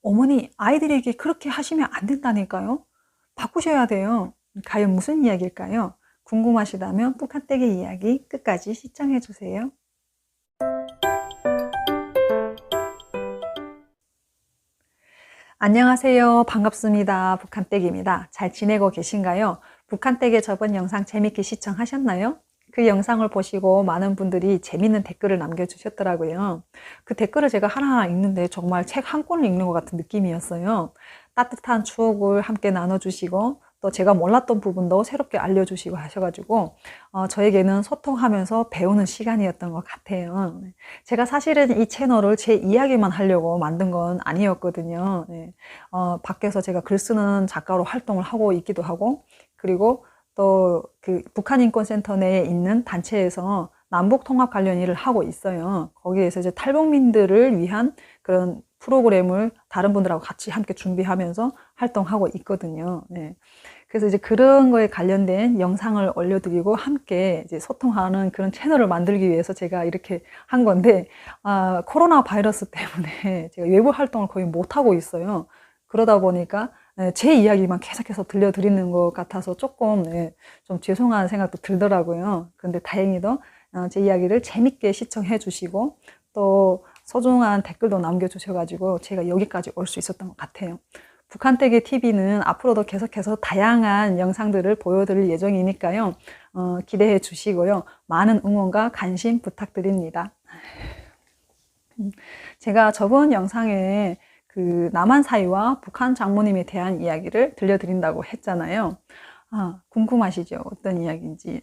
어머니, 아이들에게 그렇게 하시면 안 된다니까요. 바꾸셔야 돼요. 과연 무슨 이야기일까요? 궁금하시다면 북한댁의 이야기 끝까지 시청해 주세요. 안녕하세요. 반갑습니다. 북한댁입니다. 잘 지내고 계신가요? 북한댁의 저번 영상 재밌게 시청하셨나요? 그 영상을 보시고 많은 분들이 재밌는 댓글을 남겨주셨더라고요. 그 댓글을 제가 하나하나 읽는데 정말 책 한 권을 읽는 것 같은 느낌이었어요. 따뜻한 추억을 함께 나눠주시고 또 제가 몰랐던 부분도 새롭게 알려주시고 하셔가지고 저에게는 소통하면서 배우는 시간이었던 것 같아요. 제가 사실은 이 채널을 제 이야기만 하려고 만든 건 아니었거든요. 네. 밖에서 제가 글 쓰는 작가로 활동을 하고 있기도 하고, 그리고 또 그 북한인권센터 내에 있는 단체에서 남북통합 관련 일을 하고 있어요. 거기에서 이제 탈북민들을 위한 그런 프로그램을 다른 분들하고 같이 함께 준비하면서 활동하고 있거든요. 네. 그래서 이제 그런 거에 관련된 영상을 올려드리고 함께 이제 소통하는 그런 채널을 만들기 위해서 제가 이렇게 한 건데, 코로나 바이러스 때문에 제가 외부 활동을 거의 못하고 있어요. 그러다 보니까 제 이야기만 계속해서 들려드리는 것 같아서 조금 좀 죄송한 생각도 들더라고요. 그런데 다행히도 제 이야기를 재밌게 시청해 주시고 또 소중한 댓글도 남겨주셔가지고 제가 여기까지 올 수 있었던 것 같아요. 북한댁의 TV는 앞으로도 계속해서 다양한 영상들을 보여드릴 예정이니까요. 기대해 주시고요. 많은 응원과 관심 부탁드립니다. 제가 저번 영상에 그 남한 사이와 북한 장모님에 대한 이야기를 들려드린다고 했잖아요. 궁금하시죠? 어떤 이야기인지.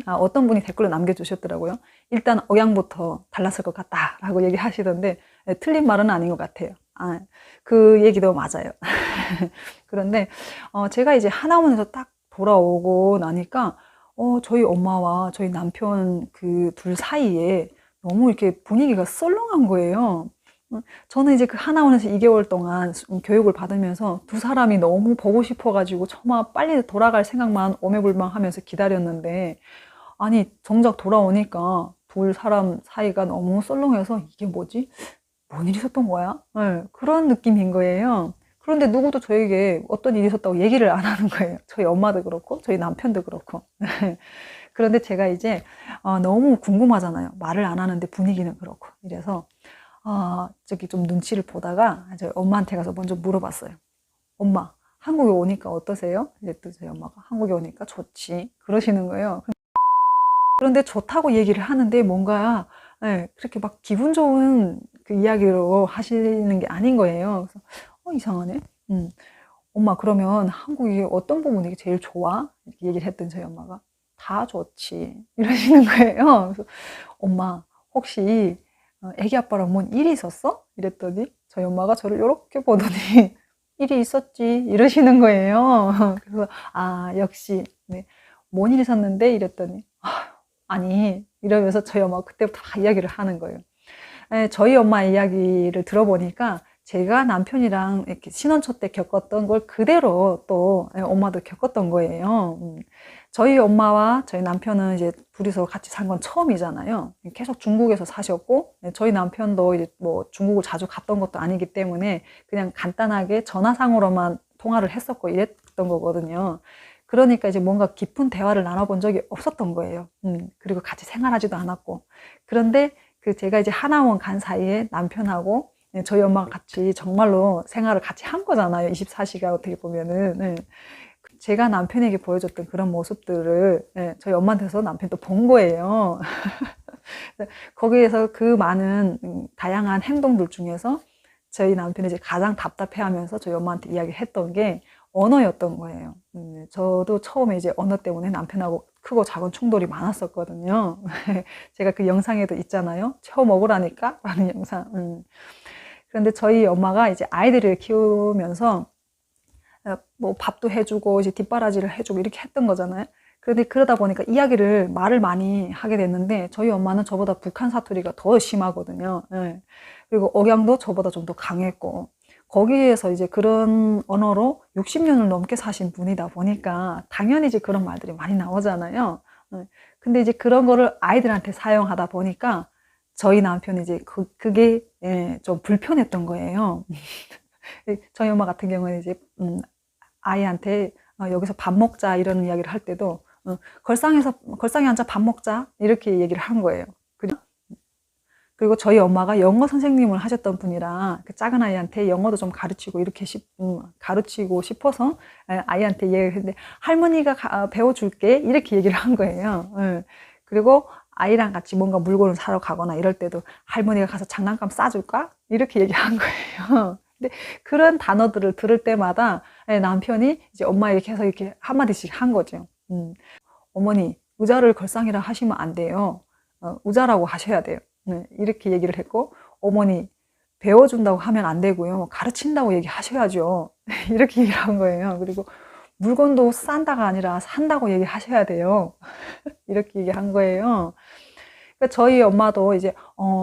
어떤 분이 댓글로 남겨주셨더라고요. 일단 억양부터 달랐을 것 같다라고 얘기하시던데 틀린 말은 아닌 것 같아요. 그 얘기도 맞아요. 그런데 제가 이제 하나원에서 딱 돌아오고 나니까 저희 엄마와 저희 남편 그 둘 사이에 너무 이렇게 분위기가 썰렁한 거예요. 저는 이제 그 하나원에서 2개월 동안 교육을 받으면서 두 사람이 너무 보고 싶어가지고 정말 빨리 돌아갈 생각만 오매불망하면서 기다렸는데, 아니 정작 돌아오니까 둘 사람 사이가 너무 썰렁해서 이게 뭐지? 뭔 일이 있었던 거야? 네, 그런 느낌인 거예요. 그런데 누구도 저에게 어떤 일이 있었다고 얘기를 안 하는 거예요. 저희 엄마도 그렇고 저희 남편도 그렇고. 그런데 제가 이제 너무 궁금하잖아요. 말을 안 하는데 분위기는 그렇고. 이래서 저기 좀 눈치를 보다가 저희 엄마한테 가서 먼저 물어봤어요. 엄마, 한국에 오니까 어떠세요? 이랬더니 저희 엄마가 한국에 오니까 좋지. 그러시는 거예요. 그런데 좋다고 얘기를 하는데 뭔가 그렇게 막 기분 좋은 그 이야기로 하시는 게 아닌 거예요. 그래서 이상하네. 엄마, 그러면 한국이 어떤 부분이 제일 좋아? 이렇게 얘기를 했더니 저희 엄마가 다 좋지. 이러시는 거예요. 그래서 엄마, 혹시 애기 아빠랑 뭔 일이 있었어? 이랬더니 저희 엄마가 저를 이렇게 보더니 일이 있었지. 이러시는 거예요. 그래서 역시 네. 뭔 일이 있었는데? 이랬더니 아니 이러면서 저희 엄마가 그때부터 막 이야기를 하는 거예요. 저희 엄마 이야기를 들어보니까 제가 남편이랑 이렇게 신혼 초 때 겪었던 걸 그대로 또 엄마도 겪었던 거예요. 저희 엄마와 저희 남편은 이제 둘이서 같이 산 건 처음이잖아요. 계속 중국에서 사셨고, 저희 남편도 이제 뭐 중국을 자주 갔던 것도 아니기 때문에 그냥 간단하게 전화상으로만 통화를 했었고 이랬던 거거든요. 그러니까 이제 뭔가 깊은 대화를 나눠본 적이 없었던 거예요. 그리고 같이 생활하지도 않았고. 그런데 그 제가 이제 하나원 간 사이에 남편하고 저희 엄마가 같이 정말로 생활을 같이 한 거잖아요. 24시간 어떻게 보면은. 네. 제가 남편에게 보여줬던 그런 모습들을 저희 엄마한테서 남편도 본 거예요. 거기에서 그 많은 다양한 행동들 중에서 저희 남편이 이제 가장 답답해하면서 저희 엄마한테 이야기했던 게 언어였던 거예요. 저도 처음에 이제 언어 때문에 남편하고 크고 작은 충돌이 많았었거든요. 제가 그 영상에도 있잖아요. 처음 먹으라니까? 라는 영상. 그런데 저희 엄마가 이제 아이들을 키우면서 뭐 밥도 해주고 이제 뒷바라지를 해주고 이렇게 했던 거잖아요. 그런데 그러다 보니까 말을 많이 하게 됐는데 저희 엄마는 저보다 북한 사투리가 더 심하거든요. 예. 그리고 억양도 저보다 좀 더 강했고 거기에서 이제 그런 언어로 60년을 넘게 사신 분이다 보니까 당연히 이제 그런 말들이 많이 나오잖아요. 예. 근데 이제 그런 거를 아이들한테 사용하다 보니까 저희 남편이 이제 그게 좀 불편했던 거예요. 저희 엄마 같은 경우는 이제 아이한테 여기서 밥 먹자 이런 이야기를 할 때도 걸상에 앉아 밥 먹자 이렇게 얘기를 한 거예요. 그리고 저희 엄마가 영어 선생님을 하셨던 분이라 그 작은 아이한테 영어도 좀 가르치고 싶어서 아이한테 얘기를 했는데 할머니가 배워줄게 이렇게 얘기를 한 거예요. 그리고 아이랑 같이 뭔가 물건을 사러 가거나 이럴 때도 할머니가 가서 장난감 싸줄까? 이렇게 얘기한 거예요. 근데 그런 단어들을 들을 때마다 남편이 이제 엄마에게 계속 이렇게 한마디씩 한 거죠. 어머니, 의자를 걸상이라 하시면 안 돼요. 의자라고 하셔야 돼요. 이렇게 얘기를 했고, 어머니, 배워준다고 하면 안 되고요. 가르친다고 얘기하셔야죠. 이렇게 얘기를 한 거예요. 그리고 물건도 싼다가 아니라 산다고 얘기하셔야 돼요. 이렇게 얘기한 거예요. 그러니까 저희 엄마도 이제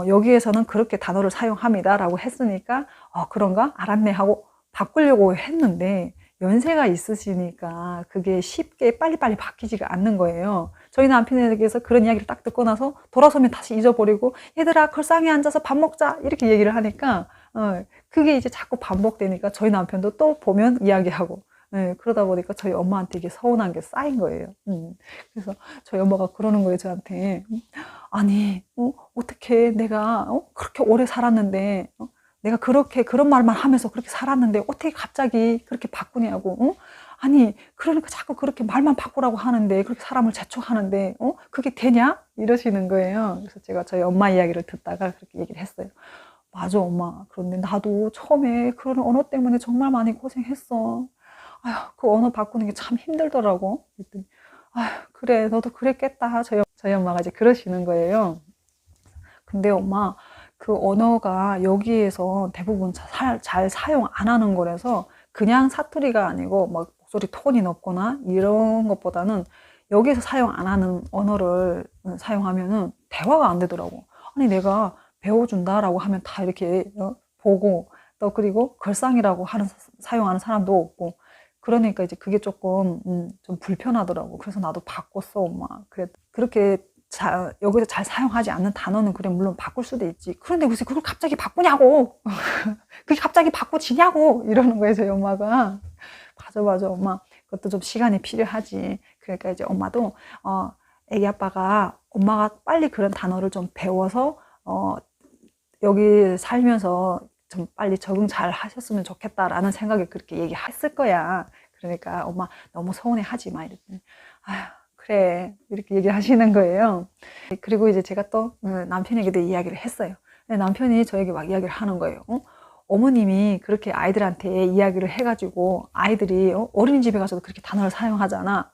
여기에서는 그렇게 단어를 사용합니다 라고 했으니까 그런가? 알았네 하고 바꾸려고 했는데 연세가 있으시니까 그게 쉽게 빨리빨리 바뀌지가 않는 거예요. 저희 남편에게서 그런 이야기를 딱 듣고 나서 돌아서면 다시 잊어버리고 얘들아 걸상에 앉아서 밥 먹자 이렇게 얘기를 하니까 그게 이제 자꾸 반복되니까 저희 남편도 또 보면 이야기하고 그러다 보니까 저희 엄마한테 이게 서운한 게 쌓인 거예요. 그래서 저희 엄마가 그러는 거예요, 저한테. 아니, 어떻게 내가 그렇게 오래 살았는데, 내가 그런 말만 하면서 그렇게 살았는데, 어떻게 갑자기 그렇게 바꾸냐고, 아니, 그러니까 자꾸 그렇게 말만 바꾸라고 하는데, 그렇게 사람을 재촉하는데, 그게 되냐? 이러시는 거예요. 그래서 제가 저희 엄마 이야기를 듣다가 그렇게 얘기를 했어요. 맞아, 엄마. 그런데 나도 처음에 그런 언어 때문에 정말 많이 고생했어. 아휴, 그 언어 바꾸는 게 참 힘들더라고. 그랬더니, 아휴, 그래, 너도 그랬겠다. 저희 엄마가 이제 그러시는 거예요. 근데 엄마, 그 언어가 여기에서 대부분 잘 사용 안 하는 거라서 그냥 사투리가 아니고 막 목소리 톤이 높거나 이런 것보다는 여기에서 사용 안 하는 언어를 사용하면은 대화가 안 되더라고. 아니, 내가 배워준다라고 하면 다 이렇게 보고 또 그리고 걸상이라고 사용하는 사람도 없고 그러니까 이제 그게 조금 좀 불편하더라고. 그래서 나도 바꿨어, 엄마. 그렇게 여기서 잘 사용하지 않는 단어는 그래 물론 바꿀 수도 있지. 그런데 왜 그걸 갑자기 바꾸냐고. 그게 갑자기 바꾸지냐고 이러는 거예요, 저희 엄마가. 맞아, 엄마. 그것도 좀 시간이 필요하지. 그러니까 이제 엄마도 애기 아빠가 엄마가 빨리 그런 단어를 좀 배워서 여기 살면서 좀 빨리 적응 잘 하셨으면 좋겠다라는 생각에 그렇게 얘기했을 거야. 그러니까 엄마 너무 서운해 하지 마. 이랬더니 아휴, 그래. 이렇게 얘기하시는 거예요. 그리고 이제 제가 또 남편에게도 이야기를 했어요. 남편이 저에게 막 이야기를 하는 거예요. 어머님이 그렇게 아이들한테 이야기를 해가지고 아이들이 어린이집에 가서도 그렇게 단어를 사용하잖아.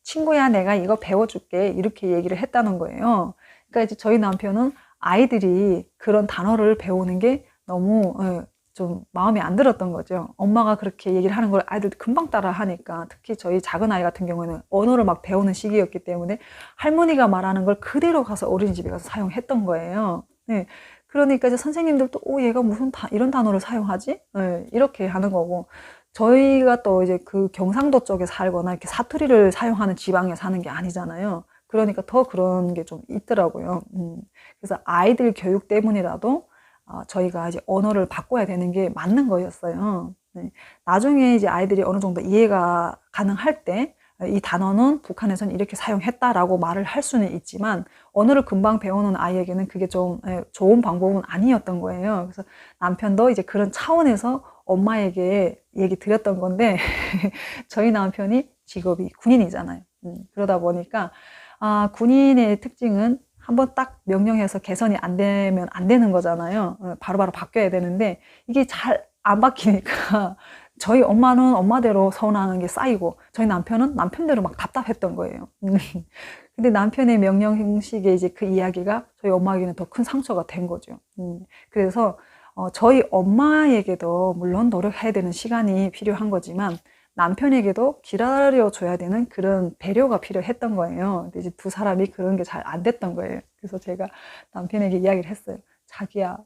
친구야, 내가 이거 배워줄게. 이렇게 얘기를 했다는 거예요. 그러니까 이제 저희 남편은 아이들이 그런 단어를 배우는 게 너무 좀 마음에 안 들었던 거죠. 엄마가 그렇게 얘기를 하는 걸 아이들 금방 따라 하니까 특히 저희 작은 아이 같은 경우에는 언어를 막 배우는 시기였기 때문에 할머니가 말하는 걸 그대로 가서 어린이집에 가서 사용했던 거예요. 네. 그러니까 이제 선생님들도 얘가 무슨 이런 단어를 사용하지? 네. 이렇게 하는 거고 저희가 또 이제 그 경상도 쪽에 살거나 이렇게 사투리를 사용하는 지방에 사는 게 아니잖아요. 그러니까 더 그런 게 좀 있더라고요. 그래서 아이들 교육 때문이라도 저희가 이제 언어를 바꿔야 되는 게 맞는 거였어요. 네. 나중에 이제 아이들이 어느 정도 이해가 가능할 때 이 단어는 북한에서는 이렇게 사용했다라고 말을 할 수는 있지만 언어를 금방 배우는 아이에게는 그게 좀 좋은 방법은 아니었던 거예요. 그래서 남편도 이제 그런 차원에서 엄마에게 얘기 드렸던 건데 저희 남편이 직업이 군인이잖아요. 그러다 보니까 군인의 특징은 한번 딱 명령해서 개선이 안 되면 안 되는 거잖아요. 바로바로 바뀌어야 되는데 이게 잘 안 바뀌니까 저희 엄마는 엄마대로 서운하는 게 쌓이고 저희 남편은 남편대로 막 답답했던 거예요. 근데 남편의 명령 형식의 이제 그 이야기가 저희 엄마에게는 더 큰 상처가 된 거죠. 그래서 저희 엄마에게도 물론 노력해야 되는 시간이 필요한 거지만 남편에게도 기다려줘야 되는 그런 배려가 필요했던 거예요. 근데 이제 두 사람이 그런 게 잘 안 됐던 거예요. 그래서 제가 남편에게 이야기를 했어요. 자기야,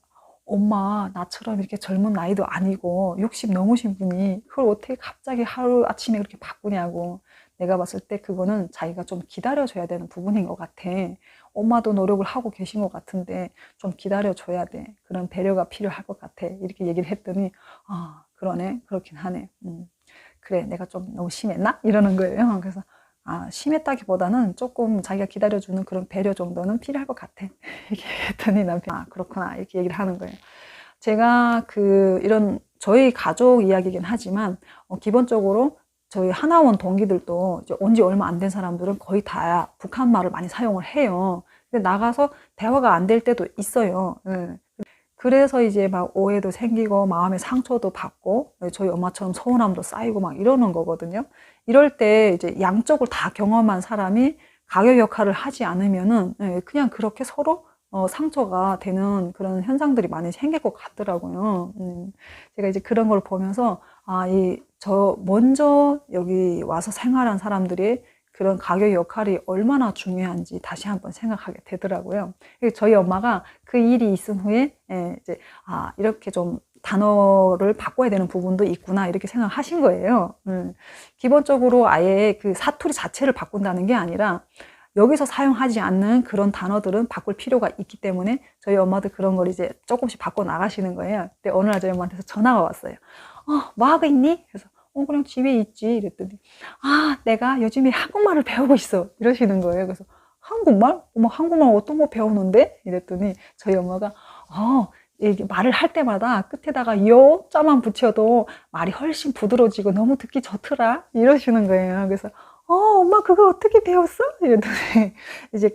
엄마 나처럼 이렇게 젊은 나이도 아니고 60 넘으신 분이 그걸 어떻게 갑자기 하루 아침에 그렇게 바꾸냐고. 내가 봤을 때 그거는 자기가 좀 기다려줘야 되는 부분인 것 같아. 엄마도 노력을 하고 계신 것 같은데 좀 기다려줘야 돼. 그런 배려가 필요할 것 같아. 이렇게 얘기를 했더니 아, 그러네. 그렇긴 하네. 그래, 내가 좀 너무 심했나? 이러는 거예요. 그래서 아, 심했다기보다는 조금 자기가 기다려주는 그런 배려 정도는 필요할 것 같아. 이렇게 했더니 남편이 아, 그렇구나. 이렇게 얘기를 하는 거예요. 제가 이런 저희 가족 이야기긴 하지만 기본적으로 저희 하나원 동기들도 이제 온 지 얼마 안 된 사람들은 거의 다 북한 말을 많이 사용을 해요. 근데 나가서 대화가 안 될 때도 있어요. 예. 그래서 이제 막 오해도 생기고 마음의 상처도 받고 저희 엄마처럼 서운함도 쌓이고 막 이러는 거거든요. 이럴 때 이제 양쪽을 다 경험한 사람이 가교 역할을 하지 않으면은 그냥 그렇게 서로 상처가 되는 그런 현상들이 많이 생길 것 같더라고요. 제가 이제 그런 걸 보면서 아, 먼저 여기 와서 생활한 사람들이 그런 가교 역할이 얼마나 중요한지 다시 한번 생각하게 되더라고요. 저희 엄마가 그 일이 있은 후에 이제 아, 이렇게 좀 단어를 바꿔야 되는 부분도 있구나 이렇게 생각하신 거예요. 기본적으로 아예 그 사투리 자체를 바꾼다는 게 아니라 여기서 사용하지 않는 그런 단어들은 바꿀 필요가 있기 때문에 저희 엄마도 그런 걸 이제 조금씩 바꿔 나가시는 거예요. 근데 어느 날 저희 엄마한테서 전화가 왔어요. 뭐 하고 있니? 그래서 그냥 집에 있지. 이랬더니 아, 내가 요즘에 한국말을 배우고 있어. 이러시는 거예요. 그래서 한국말? 한국말 어떤 거 배우는데? 이랬더니 저희 엄마가 이게 말을 할 때마다 끝에다가 요 자만 붙여도 말이 훨씬 부드러워지고 너무 듣기 좋더라. 이러시는 거예요. 그래서 엄마 그거 어떻게 배웠어? 이랬더니 이제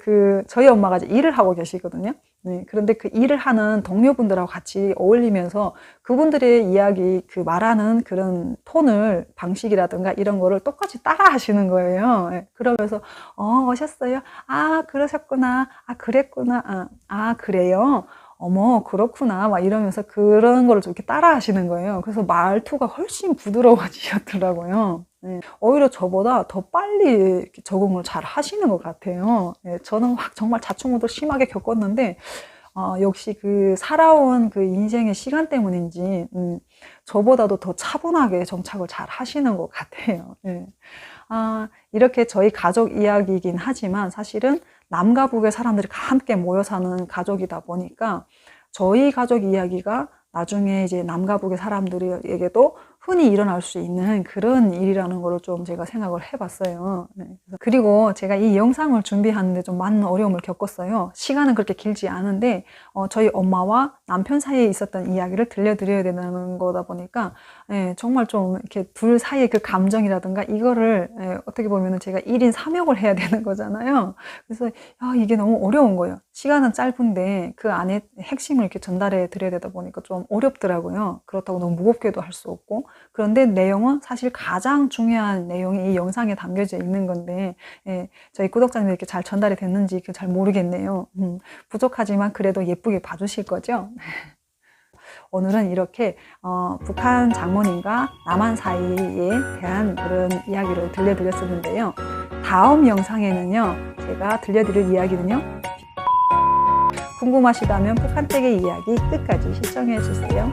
저희 엄마가 이제 일을 하고 계시거든요. 네, 그런데 그 일을 하는 동료분들하고 같이 어울리면서 그분들의 이야기, 말하는 그런 톤을, 방식이라든가 이런 거를 똑같이 따라 하시는 거예요. 네, 그러면서, 오셨어요? 아, 그러셨구나. 아, 그랬구나. 아, 그래요? 어머, 그렇구나. 막 이러면서 그런 거를 좀 이렇게 따라 하시는 거예요. 그래서 말투가 훨씬 부드러워지셨더라고요. 네, 오히려 저보다 더 빨리 적응을 잘 하시는 것 같아요. 네, 저는 정말 자충우도 심하게 겪었는데, 역시 살아온 인생의 시간 때문인지, 저보다도 더 차분하게 정착을 잘 하시는 것 같아요. 네. 이렇게 저희 가족 이야기이긴 하지만 사실은 남과 북의 사람들이 함께 모여 사는 가족이다 보니까 저희 가족 이야기가 나중에 이제 남과 북의 사람들에게도 흔히 일어날 수 있는 그런 일이라는 거를 좀 제가 생각을 해봤어요. 네. 그리고 제가 이 영상을 준비하는데 좀 많은 어려움을 겪었어요. 시간은 그렇게 길지 않은데 저희 엄마와 남편 사이에 있었던 이야기를 들려드려야 되는 거다 보니까 정말 좀 이렇게 둘 사이의 그 감정이라든가 이거를 어떻게 보면은 제가 1인 3역을 해야 되는 거잖아요. 그래서 이게 너무 어려운 거예요. 시간은 짧은데 그 안에 핵심을 이렇게 전달해 드려야 되다 보니까 좀 어렵더라고요. 그렇다고 너무 무겁게도 할 수 없고. 그런데 내용은 사실 가장 중요한 내용이 이 영상에 담겨져 있는 건데 저희 구독자님들 이렇게 잘 전달이 됐는지 잘 모르겠네요. 부족하지만 그래도 예쁘게 봐주실 거죠? 오늘은 이렇게 북한 장모님과 남한 사이에 대한 그런 이야기를 들려드렸었는데요. 다음 영상에는요, 제가 들려드릴 이야기는요, 궁금하시다면 북한댁의 이야기 끝까지 시청해 주세요.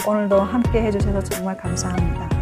오늘도 함께 해주셔서 정말 감사합니다.